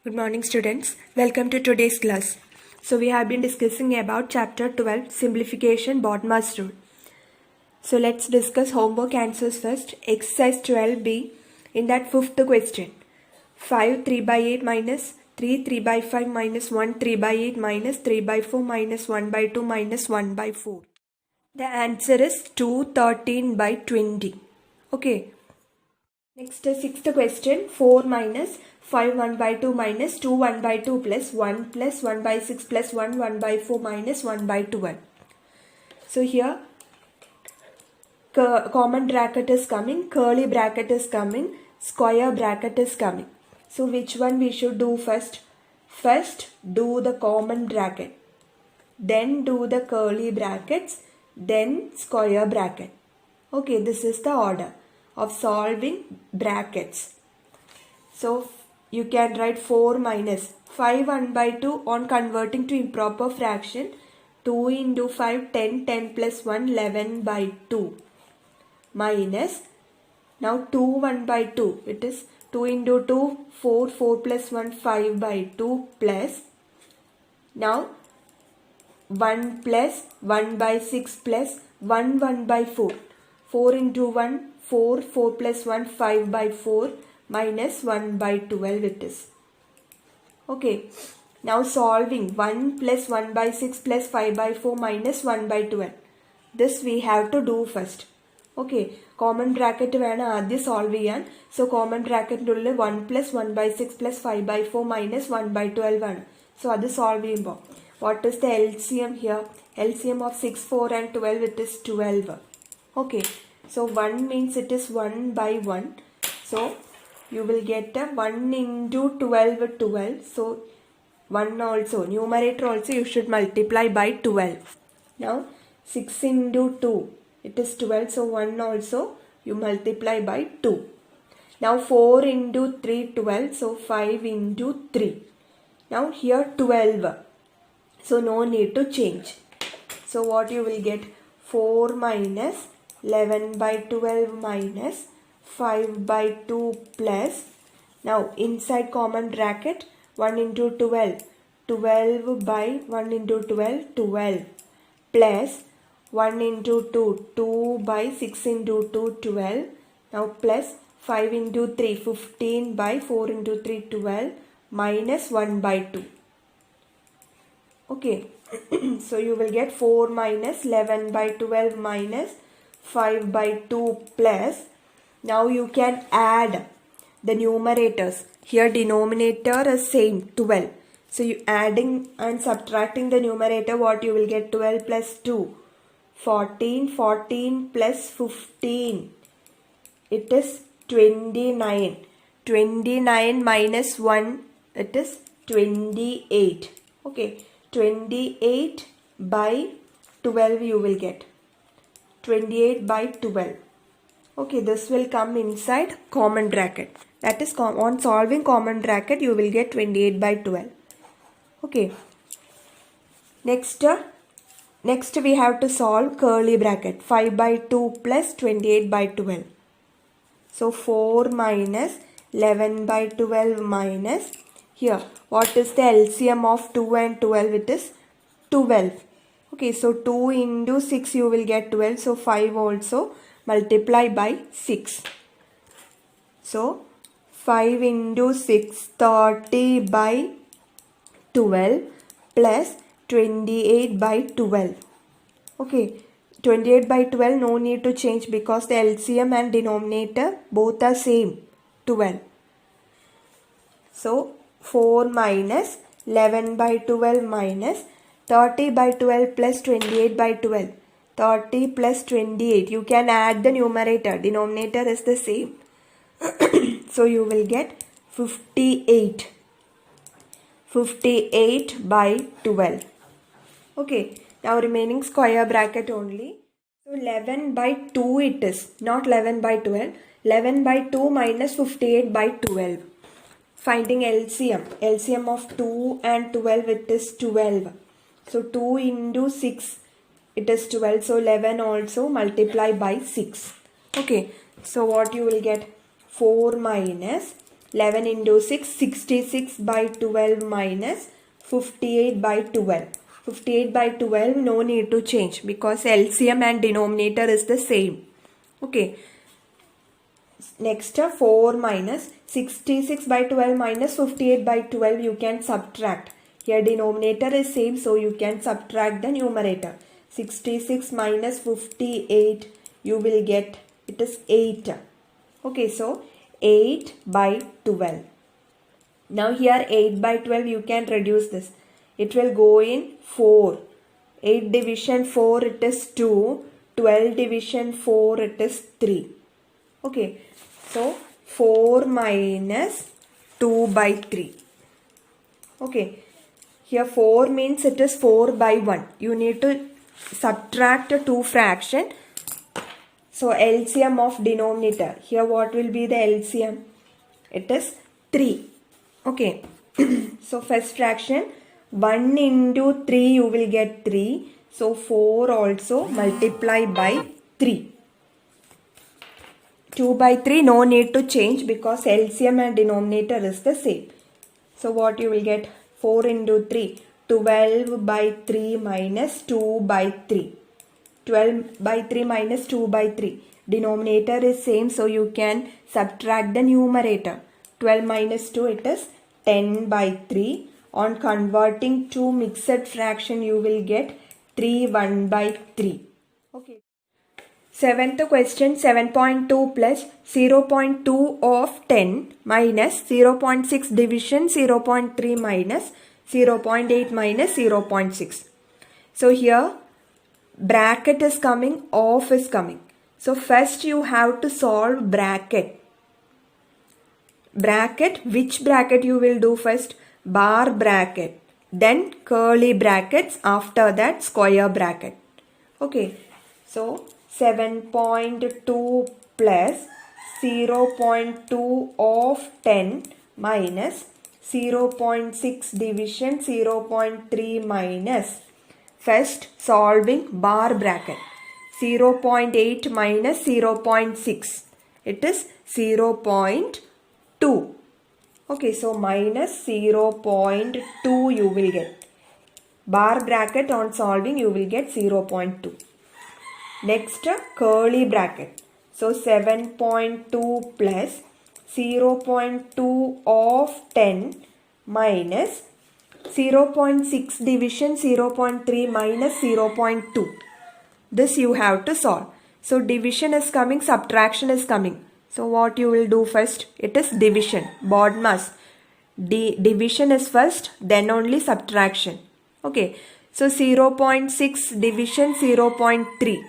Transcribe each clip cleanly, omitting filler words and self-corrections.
Good morning students. Welcome to today's class. So we have been discussing about chapter 12 simplification BODMAS rule. So let's discuss homework answers first. Exercise 12b in that fifth question. 5 3 by 8 minus 3 3 by 5 minus 1 3 by 8 minus 3 by 4 minus 1 by 2 minus 1 by 4. The answer is 213 by 20. Okay. Next, sixth question, 4 minus 5 1 by 2 minus 2 1 by 2 plus 1 by 6 plus 1 by 4 minus 1 by 12. So here common bracket is coming, curly bracket is coming, square bracket is coming. So which one we should do first? First do the common bracket, then do the curly brackets, then square bracket. Okay, this is the order of solving brackets. So you can write 4 minus 5 1 by 2 on converting to improper fraction. 2 into 5 10 10 plus 1 11 by 2 minus now 2 1 by 2, it is 2 into 2 4 4 plus 1 5 by 2 plus now 1 plus 1 by 6 plus 1 by 4. 4 into 1 4 4 plus 1 5 by 4 minus 1 by 12 it is. Okay. Now solving 1 plus 1 by 6 plus 5 by 4 minus 1 by 12. This we have to do first. Okay. Common bracket വേണം ആദ്യം solve ചെയ്യാൻ. So common bracket ഉള്ളിൽ 1 plus 1 by 6 plus 5 by 4 minus 1 by 12 ആണ്. So അത് solve ചെയ്യുമ്പോൾ what is the LCM here? LCM of 6 4 and 12 it is 12. Okay. So 1 means it is 1 by 1. So you will get a 1 into 12 12. So 1 also, numerator also you should multiply by 12. Now 6 into 2, it is 12. So 1 also you multiply by 2. Now 4 into 3 12. So 5 into 3. Now here 12. So no need to change. So what you will get? 4 minus 11 by 12 minus 5 by 2 plus now inside common bracket 1 into 12 12 by 1 into 12 12 plus 1 into 2 2 by 6 into 2 12 now plus 5 into 3 15 by 4 into 3 12 minus 1 by 2. Okay. So you will get 4 minus 11 by 12 minus 5 by 2 plus now you can add the numerators. Here denominator is same 12. So you adding and subtracting the numerator, what you will get? 12 plus 2 14 14 plus 15 it is 29. 29 minus 1 it is 28. Okay. 28 by 12 you will get. 28 by 12. Okay, this will come inside common bracket. That is on solving common bracket you will get 28 by 12. Okay. Next we have to solve curly bracket. 5 by 2 plus 28 by 12. So 4 minus 11 by 12 minus here. What is the LCM of 2 and 12? It is 12. Okay, so 2 into 6 you will get 12. So 5 also multiply by 6. So 5 into 6 30 by 12 plus 28 by 12. Okay, 28 by 12 no need to change because the LCM and denominator both are same 12. So 4 minus 11 by 12 minus 30 by 12 plus 28 by 12. 30 plus 28. You can add the numerator. Denominator is the same. So you will get 58. 58 by 12. Okay. Now remaining square bracket only. So 11 by 2 it is. Not 11 by 12. 11 by 2 minus 58 by 12. Finding LCM. LCM of 2 and 12 it is 12. So 2 into 6 it is 12. So 11 also multiply by 6. Okay. So what you will get? 4 minus 11 into 6, 66 by 12 minus 58 by 12. 58 by 12, no need to change because LCM and denominator is the same. Okay. Next, 4 minus 66 by 12 minus 58 by 12, you can subtract. Here denominator is same, so you can subtract the numerator. 66 minus 58, you will get, it is 8. Okay, so 8 by 12. Now here 8 by 12, you can reduce this. It will go in 4. 8 division 4, it is 2. 12 division 4, it is 3. Okay, so 4 minus 2 by 3. Okay, here 4 means it is 4 by 1. You need to subtract 2 fraction. So LCM of denominator. Here what will be the LCM? It is 3. Okay. So first fraction 1 into 3 you will get 3. So 4 also multiply by 3. 2 by 3 no need to change because LCM and denominator is the same. So what you will get? 4 into 3. 12 by 3 minus 2 by 3. 12 by 3 minus 2 by 3. Denominator is same, so you can subtract the numerator. 12 minus 2, it is 10 by 3. On converting to mixed fraction, you will get 3 1 by 3. Okay. Seventh question, 7.2 plus 0.2 of 10 minus 0.6 division 0.3 minus 0.8 minus 0.6. So here bracket is coming, off is coming. So first you have to solve bracket. Bracket, which bracket you will do first? Bar bracket. Then curly brackets, after that square bracket. Okay. So 7.2 plus 0.2 of 10 minus 0.6 division 0.3 minus. First solving bar bracket. 0.8 minus 0.6. It is 0.2. Okay, so minus 0.2 you will get. Bar bracket on solving you will get 0.2. Next, curly bracket. So 7.2 plus 0.2 of 10 minus 0.6 division 0.3 minus 0.2. This you have to solve. So division is coming, subtraction is coming. So what you will do first? It is division. BODMAS. Division is first, then only subtraction. Okay. So 0.6 division 0.3.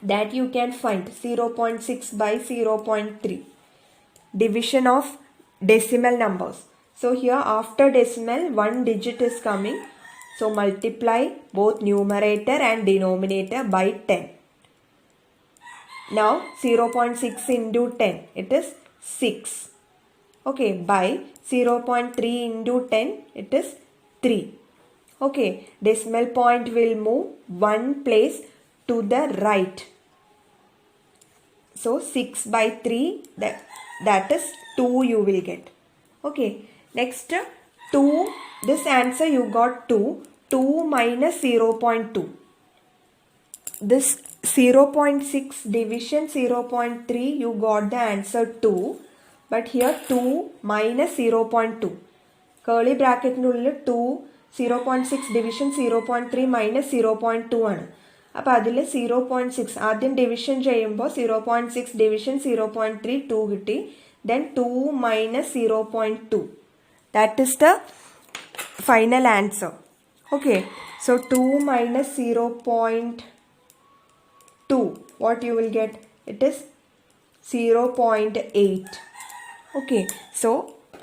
That you can find 0.6 by 0.3. Division of decimal numbers. So here after decimal, one digit is coming. So multiply both numerator and denominator by 10. Now 0.6 into 10, it is 6. Okay, by 0.3 into 10, it is 3. Okay, decimal point will move one place to the right. So 6 by 3, that is 2 you will get. Okay, next 2, this answer you got 2. 2 minus 0.2. This 0.6 division 0.3, you got the answer 2. But here 2 minus 0.2. Curly bracket null 2, 0.6 division 0.3 minus 0.2 ആണ്. അപ്പോൾ അതിൽ 0.6 ആദ്യം division ചെയ്യുമ്പോൾ 0.6 division 0.3 2 കിട്ടി. Then 2 minus 0.2. That is the final answer. Okay. So 2 minus 0.2. What you will get? It is 0.8. Okay. So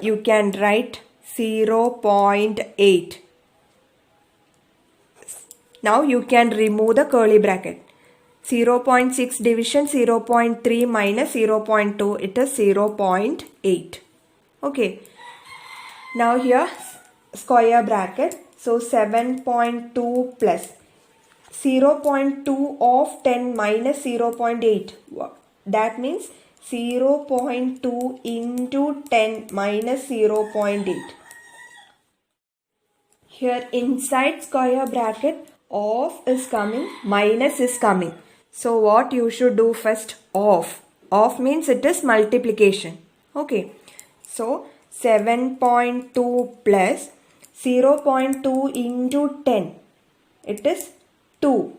you can write 0.8. Now you can remove the curly bracket. 0.6 division 0.3 minus 0.2, it is 0.8. Okay. Now here square bracket. So 7.2 plus 0.2 of 10 minus 0.8. That means 0.2 into 10 minus 0.8. Here inside square bracket of is coming, minus is coming. So what you should do first? Of. Of means it is multiplication. Okay. So 7.2 plus 0.2 into 10. It is 2.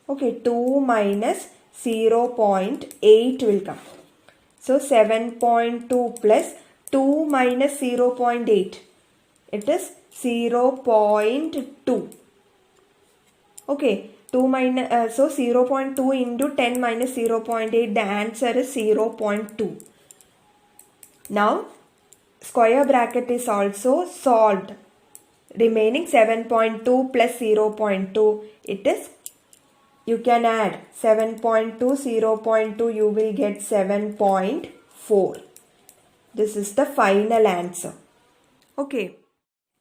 Okay. 2 minus 0.8 will come. So 7.2 plus 2 minus 0.8. It is 0.2. Okay, 2 minus, so 0.2 into 10 minus 0.8, the answer is 0.2. Now, square bracket is also solved. Remaining 7.2 plus 0.2, it is, you can add 7.2, 0.2, you will get 7.4. This is the final answer. Okay.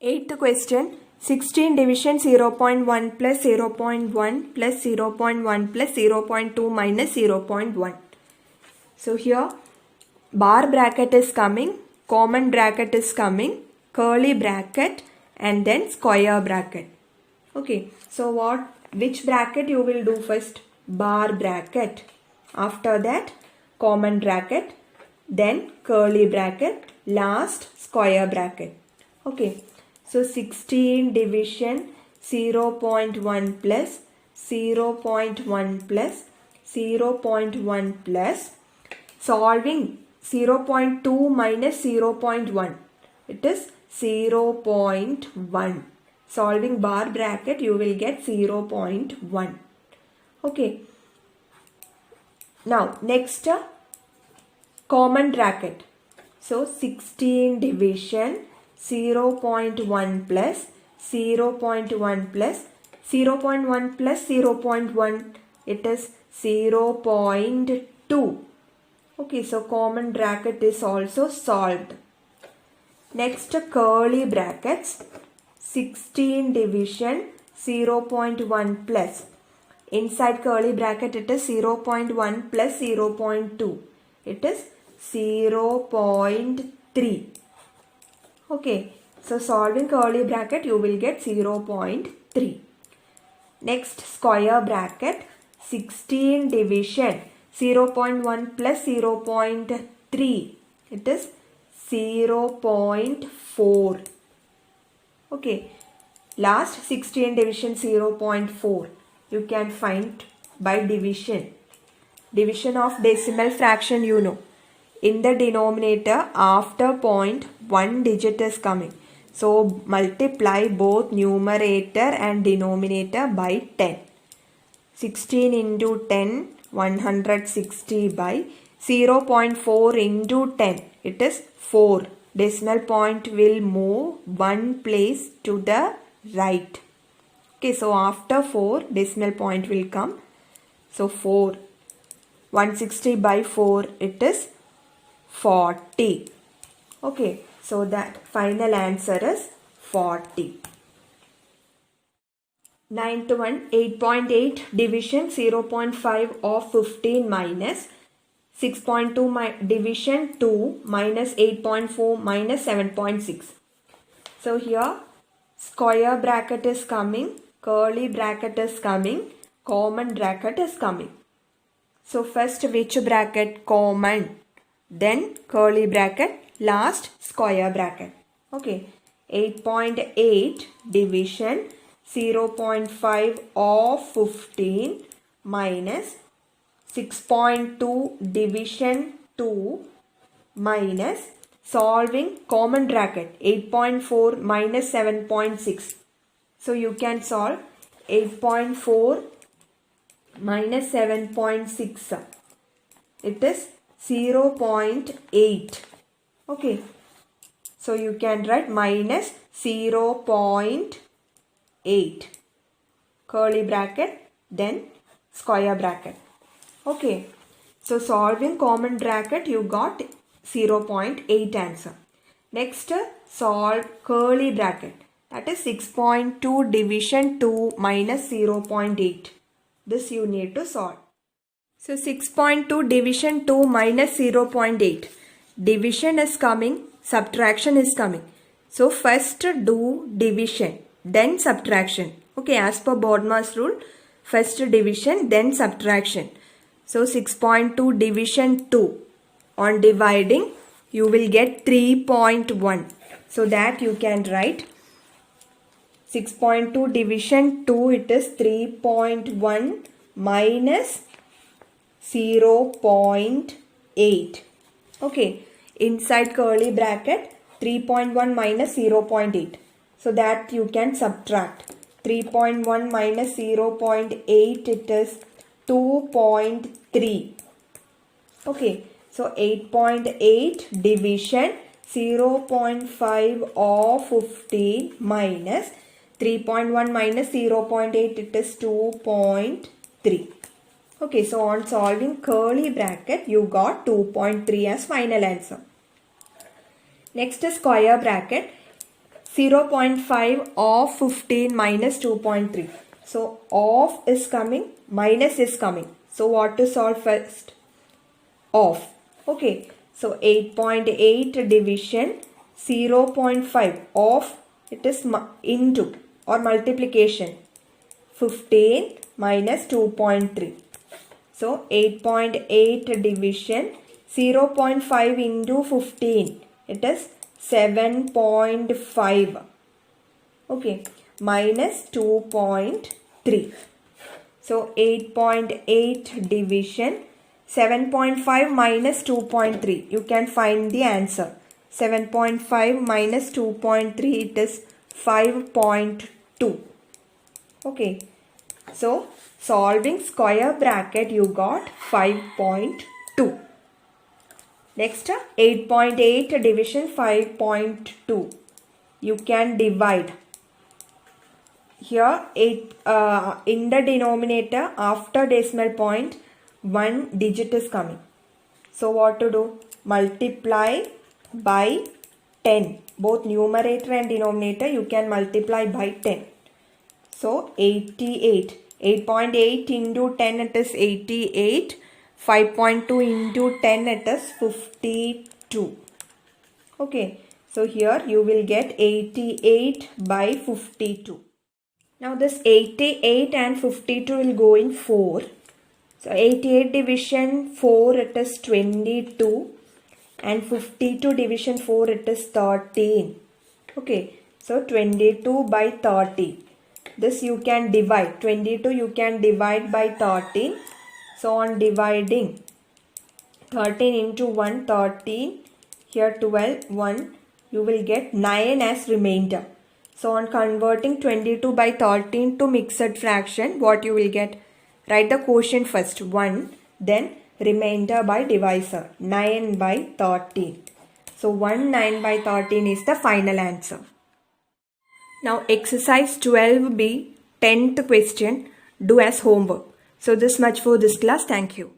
8th question. 16 division 0.1 plus 0.1 plus 0.1 plus 0.2 minus 0.1. So here bar bracket is coming, common bracket is coming, curly bracket and then square bracket. Okay. So which bracket you will do first? Bar bracket. After that common bracket, then curly bracket, last square bracket. Okay. So 16 division 0.1 plus 0.1 plus 0.1 plus solving 0.2 minus 0.1. It is 0.1. Solving bar bracket you will get 0.1. Okay. Now next common bracket. So 16 division 0.1 plus 0.1 plus 0.1 plus 0.1, it is 0.2. Okay, so common bracket is also solved. Next curly brackets. 16 division 0.1 plus. Inside curly bracket it is 0.1 plus 0.2. It is 0.3. Okay, so solving curly bracket you will get 0.3. Next square bracket. 16 division 0.1 plus 0.3. It is 0.4. Okay, last 16 division 0.4. You can find by division. Division of decimal fraction you know. In the denominator after point 1 digit is coming. So multiply both numerator and denominator by 10. 16 into 10, 160 by 0.4 into 10. It is 4. Decimal point will move one place to the right. Okay, so after 4 decimal point will come. So 4. 160 by 4 it is 40. Okay, so that final answer is 40. 9th one. 8.8 division 0.5 of 15 minus 6.2 division 2 minus 8.4 minus 7.6. So here square bracket is coming, curly bracket is coming, common bracket is coming. So first which bracket? Common. Then curly bracket, last square bracket. Okay. 8.8 division 0.5 of 15 minus 6.2 division 2 minus solving common bracket 8.4 minus 7.6. So you can solve 8.4 minus 7.6. It is 0.8. Okay. So you can write minus 0.8. Curly bracket, then square bracket. Okay. So solving common bracket you got 0.8 answer. Next solve curly bracket. That is 6.2 division 2 minus 0.8. This you need to solve. So 6.2 division 2 minus 0.8. Division is coming, subtraction is coming. So first do division, then subtraction. Okay, as per BODMAS rule, first division, then subtraction. So 6.2 division 2. On dividing, you will get 3.1. So that you can write 6.2 division 2, it is 3.1 minus 0.8. Okay, inside curly bracket 3.1 minus 0.8. So that you can subtract. 3.1 minus 0.8, it is 2.3. Okay, so 8.8 division 0.5 of 15 minus 3.1 minus 0.8, it is 2.3. Okay, so on solving curly bracket, you got 2.3 as final answer. Next is square bracket. 0.5 of 15 minus 2.3. So of is coming, minus is coming. So what to solve first? Of. Okay, so 8.8 division 0.5 of, it is into or multiplication. 15 minus 2.3. So 8.8 division 0.5 into 15. It is 7.5. Okay, minus 2.3. So 8.8 division 7.5 minus 2.3. You can find the answer. 7.5 minus 2.3, it is 5.2. Okay, so solving square bracket, you got 5.2. Next, 8.8 division 5.2. You can divide. Here, in the denominator, after decimal point, 1 digit is coming. So, what to do? Multiply by 10. Both numerator and denominator, you can multiply by 10. So, 88. 8.8 into 10, it is 88. 5.2 into 10, it is 52. Okay, so here you will get 88 by 52. Now this 88 and 52 will go in 4. So 88 division 4, it is 22. And 52 division 4, it is 13. Okay, so 22 by 30. This you can divide. 22 you can divide by 13. So on dividing, 13 into 1, 13, here 12, 1, you will get 9 as remainder. So on converting 22 by 13 to mixed fraction, what you will get? Write the quotient first, 1, then remainder by divisor, 9 by 13. So 1 9 by 13 is the final answer. Now exercise 12b, 10th question, do as homework. So this much for this class. Thank you.